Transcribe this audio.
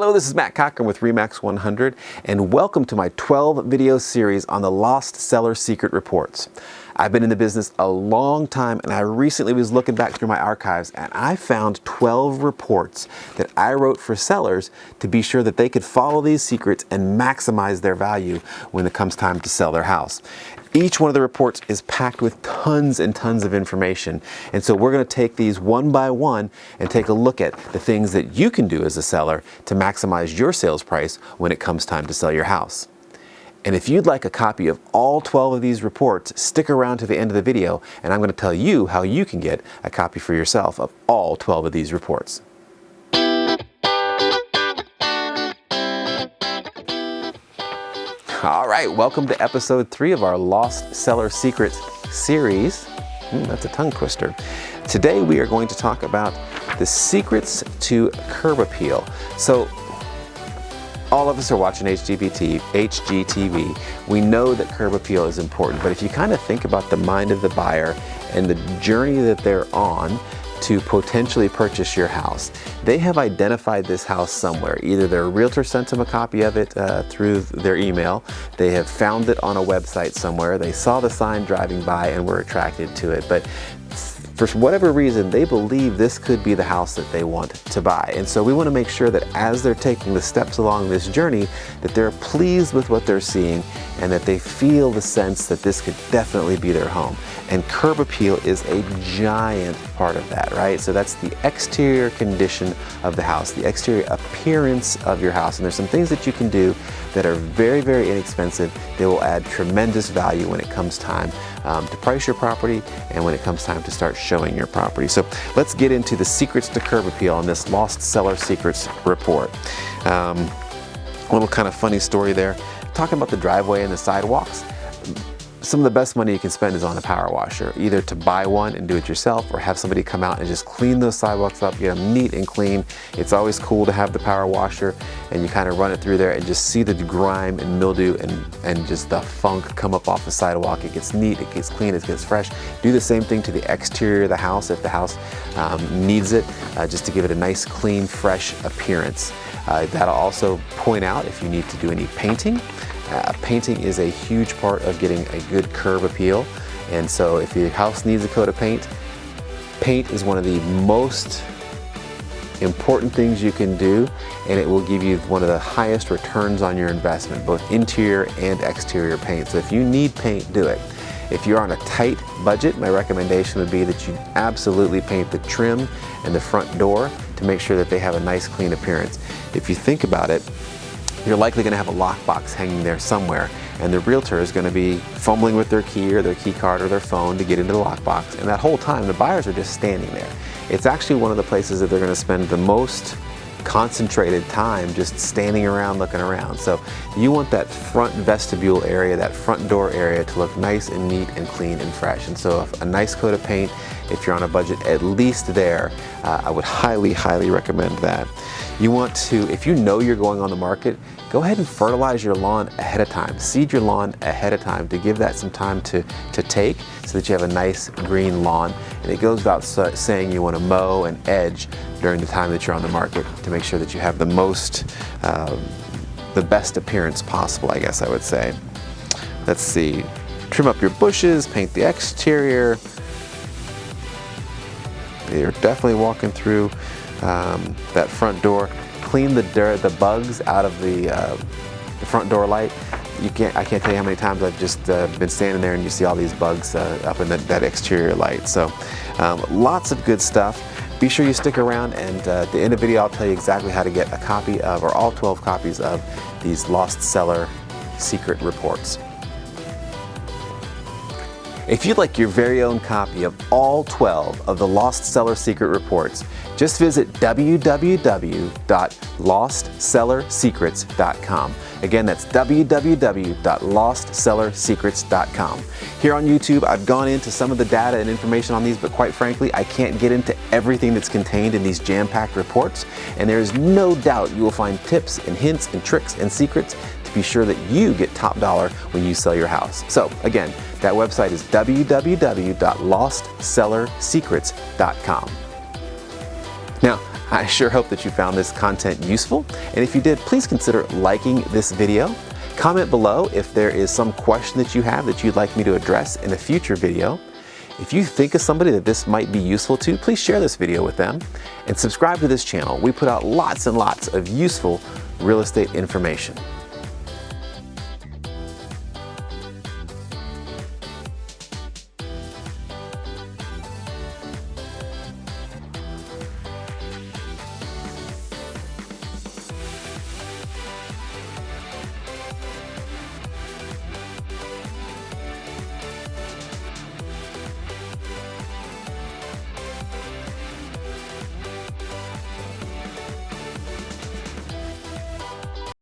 Hello, this is Matt Cockerham with RE/MAX 100, and welcome to my 12 video series on the Lost Seller Secret Reports. I've been in the business a long time, and I recently was looking back through my archives, and I found 12 reports that I wrote for sellers to be sure that they could follow these secrets and maximize their value when it comes time to sell their house. Each one of the reports is packed with tons and tons of information, and so we're going to take these one by one and take a look at the things that you can do as a seller to maximize your sales price when it comes time to sell your house. And if you'd like a copy of all 12 of these reports, stick around to the end of the video, and I'm going to tell you how you can get a copy for yourself of all 12 of these reports. All right, welcome to episode 3 of our Lost Seller Secrets series. That's a tongue twister. Today we are going to talk about the secrets to curb appeal. So all of us are watching HGTV. We know that curb appeal is important, but if you kind of think about the mind of the buyer and the journey that they're on to potentially purchase your house, they have identified this house somewhere. Either their realtor sent them a copy of it through their email, they have found it on a website somewhere, they saw the sign driving by and were attracted to it. But for whatever reason, they believe this could be the house that they want to buy. And so we want to make sure that as they're taking the steps along this journey, that they're pleased with what they're seeing and that they feel the sense that this could definitely be their home. And curb appeal is a giant part of that, right? So that's the exterior condition of the house, the exterior appearance of your house. And there's some things that you can do that are very, very inexpensive. They will add tremendous value when it comes time to price your property and when it comes time to start showing your property. So let's get into the secrets to curb appeal on this Lost Seller Secrets report. A little kind of funny story there. Talking about the driveway and the sidewalks. Some of the best money you can spend is on a power washer, either to buy one and do it yourself or have somebody come out and just clean those sidewalks up, get them neat and clean. It's always cool to have the power washer and you kind of run it through there and just see the grime and mildew and just the funk come up off the sidewalk. It gets neat, it gets clean, it gets fresh. Do the same thing to the exterior of the house if the house needs it, just to give it a nice, clean, fresh appearance. That'll also point out if you need to do any painting. Painting is a huge part of getting a good curb appeal, and so if your house needs a coat of paint, paint is one of the most important things you can do, and it will give you one of the highest returns on your investment, both interior and exterior paint. So if you need paint, do it. If you're on a tight budget, my recommendation would be that you absolutely paint the trim and the front door to make sure that they have a nice, clean appearance. If you think about it, you're likely going to have a lockbox hanging there somewhere, and the realtor is going to be fumbling with their key or their key card or their phone to get into the lockbox, and that whole time the buyers are just standing there. It's actually one of the places that they're going to spend the most concentrated time just standing around looking around. So you want that front vestibule area, that front door area to look nice and neat and clean and fresh. And so a nice coat of paint, if you're on a budget, at least there, I would highly, highly recommend that. You want to, if you know you're going on the market, go ahead and fertilize your lawn ahead of time. Seed your lawn ahead of time to give that some time to take so that you have a nice green lawn. And it goes without saying you want to mow and edge during the time that you're on the market to make sure that you have the most, the best appearance possible, I guess I would say. Let's see, trim up your bushes, paint the exterior. You're definitely walking through that front door. Clean the bugs out of the front door light. I can't tell you how many times I've just been standing there and you see all these bugs up in that exterior light. So lots of good stuff. Be sure you stick around, and at the end of the video I'll tell you exactly how to get a copy of, or all 12 copies of, these Lost Seller Secret Reports. If you'd like your very own copy of all 12 of the Lost Seller Secret Reports, just visit www.lostsellersecrets.com. Again, that's www.lostsellersecrets.com. Here on YouTube, I've gone into some of the data and information on these, but quite frankly, I can't get into everything that's contained in these jam-packed reports, and there is no doubt you will find tips and hints and tricks and secrets to be sure that you get top dollar when you sell your house. So again, that website is www.lostsellersecrets.com. Now, I sure hope that you found this content useful, and if you did, please consider liking this video. Comment below if there is some question that you have that you'd like me to address in a future video. If you think of somebody that this might be useful to, please share this video with them, and subscribe to this channel. We put out lots and lots of useful real estate information.